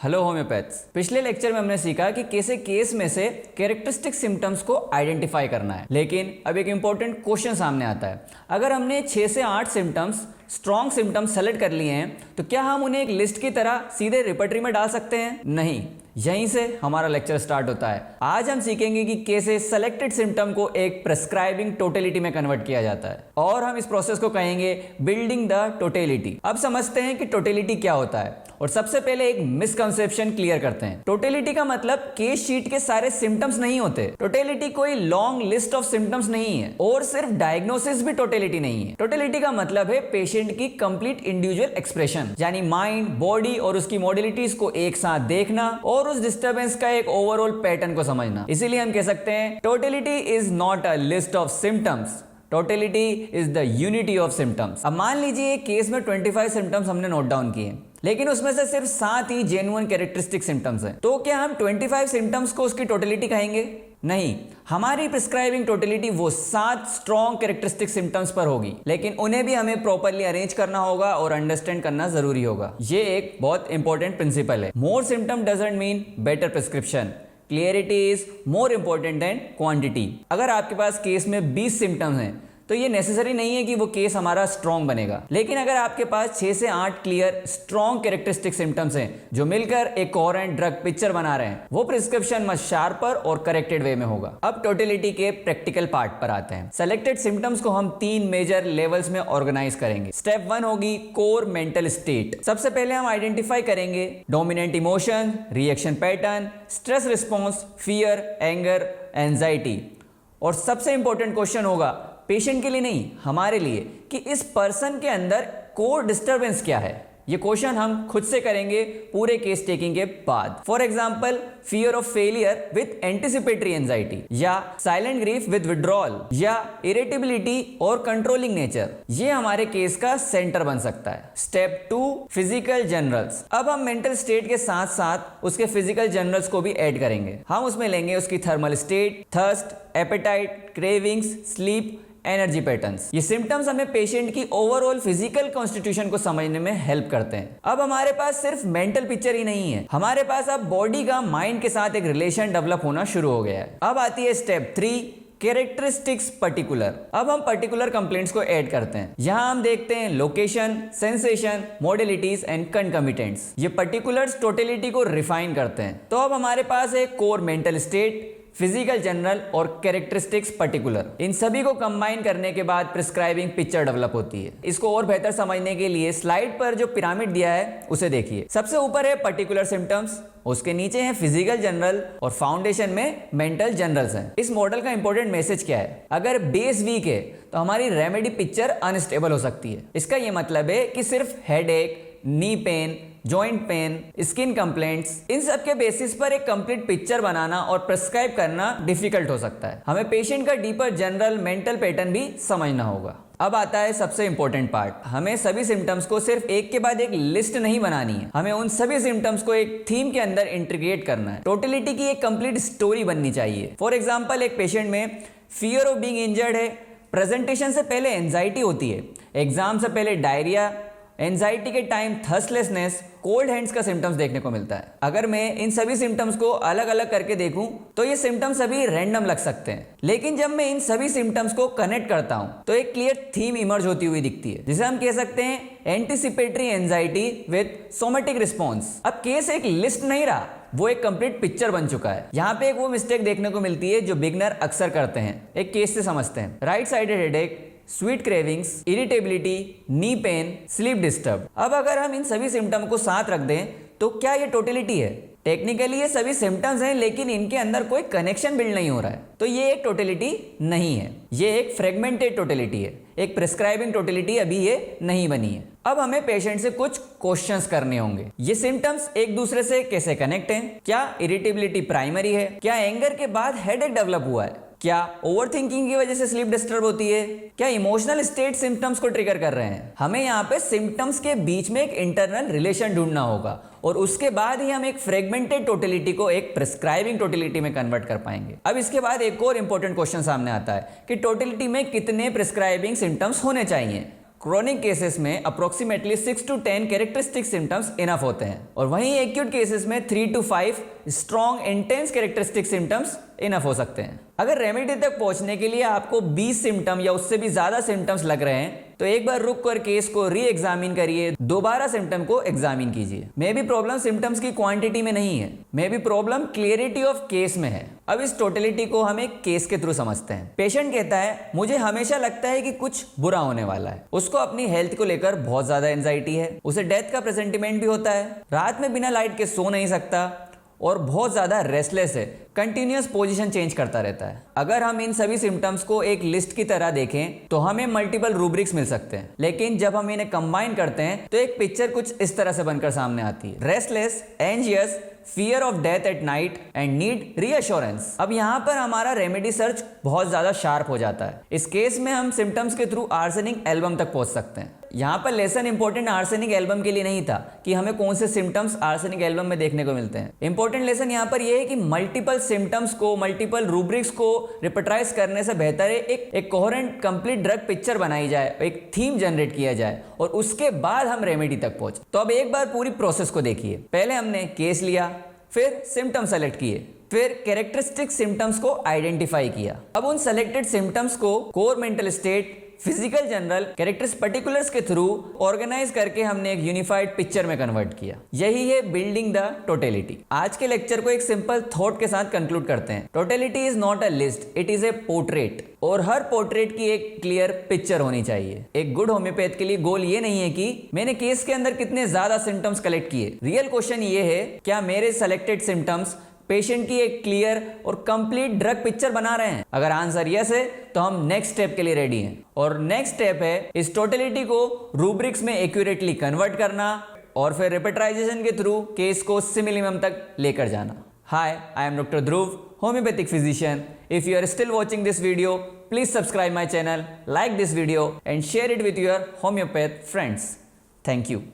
Hello homeopaths. पिछले lecture में हमने सीखा कि कैसे केस में से कैरेक्टरिस्टिक सिम्टम्स को आइडेंटिफाई करना है। लेकिन अब एक इंपॉर्टेंट क्वेश्चन सामने आता है, अगर हमने 6 से 8 सिम्टम्स स्ट्रॉन्ग सिम्टम्स सेलेक्ट कर लिए हैं तो क्या हम उन्हें एक लिस्ट की तरह सीधे रिपर्टरी में डाल सकते हैं? नहीं, यहीं से हमारा लेक्चर स्टार्ट होता है। आज हम सीखेंगे कि कैसे सेलेक्टेड सिम्टम को एक प्रेस्क्राइबिंग टोटलिटी में कन्वर्ट किया जाता है और हम इस प्रोसेस को कहेंगे बिल्डिंग द टोटलिटी। अब समझते हैं कि टोटलिटी क्या होता है और सबसे पहले एक मिसकंसेप्शन क्लियर करते हैं। टोटलिटी का मतलब केस शीट के सारे सिम्टम्स नहीं होते। टोटलिटी कोई लॉन्ग लिस्ट ऑफ सिम्टम्स नहीं है और सिर्फ डायग्नोसिस भी टोटलिटी नहीं है। टोटलिटी का मतलब है पेशेंट की कंप्लीट इंडिविजुअल एक्सप्रेशन, यानी माइंड, बॉडी और उसकी मॉडलिटीज को एक साथ देखना और उस डिस्टर्बेंस का एक ओवरऑल पैटर्न को समझना। इसीलिए हम कह सकते हैं totality is not a list of symptoms, totality is the unity of symptoms. अब मान लीजिए एक केस में 25 सिम्टम्स हमने नोट डाउन किए, लेकिन उसमें से सिर्फ 7 ही जेन्युइन कैरेक्टरिस्टिक सिम्टम्स हैं। तो क्या हम 25 सिम्टम्स को उसकी टोटलिटी कहेंगे? नहीं, हमारी प्रिस्क्राइबिंग टोटलिटी वो 7 स्ट्रॉन्ग कैरेक्टरिस्टिक सिम्टम्स पर होगी, लेकिन उन्हें भी हमें प्रॉपर्ली अरेंज करना होगा और अंडरस्टैंड करना जरूरी होगा। ये एक बहुत इंपॉर्टेंट प्रिंसिपल है। More symptom doesn't mean better prescription. Clarity is more important than quantity. अगर आपके पास केस में 20 सिम्टम्स हैं तो ये नेसेसरी नहीं है कि वो केस हमारा स्ट्रॉन्ग बनेगा, लेकिन अगर आपके पास 6 से 8 क्लियर स्ट्रॉन्ग कैरेक्टरिस्टिक सिम्टम्स हैं जो मिलकर एक कोहेरेंट ड्रग पिक्चर बना रहे हैं, वो प्रिस्क्रिप्शन मस्ट शार्पर और करेक्टेड वे में होगा। अब टोटलिटी के प्रैक्टिकल पार्ट पर आते हैं। सेलेक्टेड सिम्टम्स को हम 3 मेजर लेवल्स में ऑर्गेनाइज करेंगे। स्टेप 1 होगी कोर मेंटल स्टेट। सबसे पहले हम आइडेंटिफाई करेंगे dominant emotion, reaction pattern, stress response, fear, anger, anxiety. और सबसे इंपॉर्टेंट क्वेश्चन होगा पेशेंट के लिए नहीं, हमारे लिए, कि इस पर्सन के अंदर कोर डिस्टर्बेंस क्या है। ये क्वेश्चन हम खुद से करेंगे पूरे केस टेकिंग के बाद। For example, fear of failure with anticipatory anxiety, या साइलेंट ग्रीफ विद विड्रॉल, या इरिटेबिलिटी और कंट्रोलिंग नेचर, ये हमारे केस का सेंटर बन सकता है। Step 2 physical generals. अब हम मेंटल स्टेट के साथ साथ उसके फिजिकल जनरल्स को भी ऐड करेंगे। हम उसमें लेंगे उसकी thermal state, thirst, appetite, cravings, sleep, energy patterns. ये सिम्टम्स हमें पेशेंट की ओवरऑल फिजिकल कॉन्स्टिट्यूशन को समझने में हेल्प करते हैं। अब हमारे पास सिर्फ मेंटल पिक्चर ही नहीं है, हमारे पास अब बॉडी का माइंड के साथ एक रिलेशन डेवलप होना शुरू हो गया है। अब आती है स्टेप 3 कैरेक्टरिस्टिक्स पर्टिकुलर। अब हम पर्टिकुलर कंप्लेंट्स को ऐड करते हैं। यहां हम देखते हैं लोकेशन, सेंसेशन, मॉडलिटीज एंड कंकमिटेंट्स। ये पर्टिकुलर्स टोटलिटी को रिफाइन करते हैं। तो अब हमारे पास है core mantle state, physical general और कैरेक्टरिस्टिक्स पर्टिकुलर। इन सभी को कंबाइन करने के बाद प्रिस्क्राइबिंग पिक्चर डेवलप होती है। इसको और बेहतर समझने के लिए स्लाइड पर जो पिरामिड दिया है उसे देखिए। सबसे ऊपर है पर्टिकुलर सिम्टम्स, उसके नीचे है फिजिकल जनरल और फाउंडेशन में मेंटल जनरल्स हैं। इस मॉडल का इंपॉर्टेंट मैसेज क्या है? अगर बेस वीक है तो हमारी रेमेडी पिक्चर अनस्टेबल हो सकती है। इसका यह मतलब है कि सिर्फ headache, knee pain, joint pain, skin complaints, इन सब के बेसिस पर एक कंप्लीट पिक्चर बनाना और प्रिस्क्राइब करना डिफिकल्ट हो सकता है। हमें पेशेंट का डीपर जनरल मेंटल पैटर्न भी समझना होगा। अब आता है सबसे इंपॉर्टेंट पार्ट। हमें सभी सिम्टम्स को सिर्फ एक के बाद एक लिस्ट नहीं बनानी है, हमें उन सभी सिम्टम्स को एक थीम के अंदर इंटीग्रेट करना है। टोटलिटी की एक कंप्लीट स्टोरी बननी चाहिए। फॉर एग्जाम्पल, एक पेशेंट में फियर ऑफ बीइंग इंजर्ड है, प्रेजेंटेशन से पहले एंजाइटी होती है, एग्जाम से पहले डायरिया, एंजाइटी के टाइम थर्स्टलेसनेस, कोल्ड हैंड्स का सिम्टम्स देखने को मिलता है। अगर मैं इन सभी सिम्टम्स को अलग अलग करके देखूं तो ये सिम्टम्स सभी रैंडम लग सकते हैं, लेकिन जब मैं इन सभी सिम्टम्स को कनेक्ट करता हूं तो एक क्लियर थीम इमर्ज होती हुई दिखती है, जिसे हम कह सकते हैं anticipatory anxiety with somatic response. अब केस एक लिस्ट नहीं रहा, वो एक कंप्लीट पिक्चर बन चुका है। यहाँ पे एक वो मिस्टेक देखने को मिलती है जो बिगनर अक्सर करते हैं। एक केस से समझते हैं। Right sided headache, sweet cravings, irritability, knee pain, sleep disturb. अब अगर हम इन सभी सिम्टम को साथ रख दें तो क्या ये टोटलिटी है? टेक्निकली ये सभी सिम्टम्स हैं, लेकिन इनके अंदर कोई कनेक्शन बिल्ड नहीं हो रहा है, तो ये एक टोटलिटी नहीं है, ये एक फ्रेगमेंटेड टोटलिटी है। एक प्रिस्क्राइबिंग टोटलिटी अभी ये नहीं बनी है। अब हमें पेशेंट से कुछ क्वेश्चंस करने होंगे। ये सिम्टम्स एक दूसरे से कैसे कनेक्ट हैं? क्या इरिटेबिलिटी प्राइमरी है? क्या एंगर के बाद हेडेक डेवलप हुआ है? क्या ओवरथिंकिंग की वजह से स्लीप डिस्टर्ब होती है? क्या इमोशनल स्टेट सिम्टम्स को ट्रिगर कर रहे हैं? हमें यहाँ पे सिम्टम्स के बीच में एक इंटरनल रिलेशन ढूंढना होगा और उसके बाद ही हम एक फ्रेगमेंटेड टोटलिटी को एक प्रिस्क्राइबिंग टोटलिटी में कन्वर्ट कर पाएंगे। अब इसके बाद एक और इंपॉर्टेंट क्वेश्चन सामने आता है कि टोटलिटी में कितने प्रिस्क्राइबिंग सिम्टम्स होने चाहिए। क्रोनिक केसेस में approximately 6 to 10 characteristic symptoms enough होते हैं और वहीं एक्यूट केसेस में 3 to 5 strong intense characteristic symptoms enough हो सकते हैं। अगर रेमेडी तक पहुंचने के लिए आपको 20 सिम्टम या उससे भी ज्यादा सिम्टम्स लग रहे हैं तो एक बार रुक कर केस को री एग्जामिन करिए, दोबारा सिम्टम को एग्जामिन कीजिए। मे बी प्रॉब्लम सिम्टम्स की क्वांटिटी में नहीं है, may be problem clarity of case में है। अब इस टोटलिटी को हम एक केस के थ्रू समझते हैं। पेशेंट कहता है मुझे हमेशा लगता है कि कुछ बुरा होने वाला है। उसको अपनी हेल्थ को लेकर बहुत ज्यादा एंजाइटी है, उसे डेथ का प्रेसेंटिमेंट भी होता है, रात में बिना लाइट के सो नहीं सकता और बहुत ज्यादा रेस्टलेस है, कंटिन्यूअस पोजीशन चेंज करता रहता है। अगर हम इन सभी सिम्टम्स को एक लिस्ट की तरह देखें तो हमें मल्टीपल रूब्रिक्स मिल सकते हैं, लेकिन जब हम इन्हें कंबाइन करते हैं तो एक पिक्चर कुछ इस तरह से बनकर सामने आती है। Restless, anxious, fear of death at night and need reassurance. अब यहाँ पर हमारा रेमेडी सर्च बहुत ज्यादा शार्प हो जाता है। इस केस में हम सिम्टम्स के थ्रू आर्सेनिक एल्बम तक पहुंच सकते हैं। यहाँ पर लेसन इंपॉर्टेंट आर्सेनिक एल्बम के लिए नहीं था कि हमें कौन से सिम्टम्स आर्सेनिक एल्बम में देखने को मिलते हैं। इंपॉर्टेंट लेसन यहाँ पर यह है कि मल्टीपल सिम्टम्स को, मल्टीपल रूब्रिक्स को रिपेट्राइज करने से बेहतर है एक कोहेरेंट कंप्लीट ड्रग पिक्चर बनाई जाए, एक थीम जनरेट किया जाए और उसके बाद हम रेमेडी तक पहुंचे। तो अब एक बार पूरी प्रोसेस को देखिए। पहले हमने केस लिया, फिर सिम्टम सेलेक्ट किए, फिर कैरेक्टरिस्टिक सिम्टम्स को आइडेंटिफाई किया। अब उन सेलेक्टेड सिम्टम्स को core mantle state, physical general characters particulars के थ्रू ऑर्गेनाइज करके हमने एक यूनिफाइड पिक्चर में कन्वर्ट किया। यही है बिल्डिंग द टोटलिटी। आज के लेक्चर को एक सिंपल थॉट के साथ कंक्लूड करते हैं। Totality is not a list, it is a portrait और हर पोर्ट्रेट की एक क्लियर पिक्चर होनी चाहिए। एक गुड होम्योपैथ के लिए गोल ये नहीं है कि मैंने केस के अंदर कितने ज्यादा सिम्टम्स कलेक्ट किए। रियल क्वेश्चन ये है क्या मेरे सेलेक्टेड सिम्टम्स पेशेंट की एक क्लियर और कंप्लीट ड्रग पिक्चर बना रहे हैं। अगर आंसर यस है तो हम नेक्स्ट स्टेप के लिए रेडी हैं और नेक्स्ट स्टेप है इस टोटलिटी को रूब्रिक्स में एक्यूरेटली कन्वर्ट करना और फिर रिपेट्राइजेशन के थ्रू केस को सिमिलिमम तक लेकर जाना। Hi, I am doctor Dhruv, homeopathic physician. If you are still watching this video, please subscribe my channel, like this video and share it with your homeopath friends. Thank you.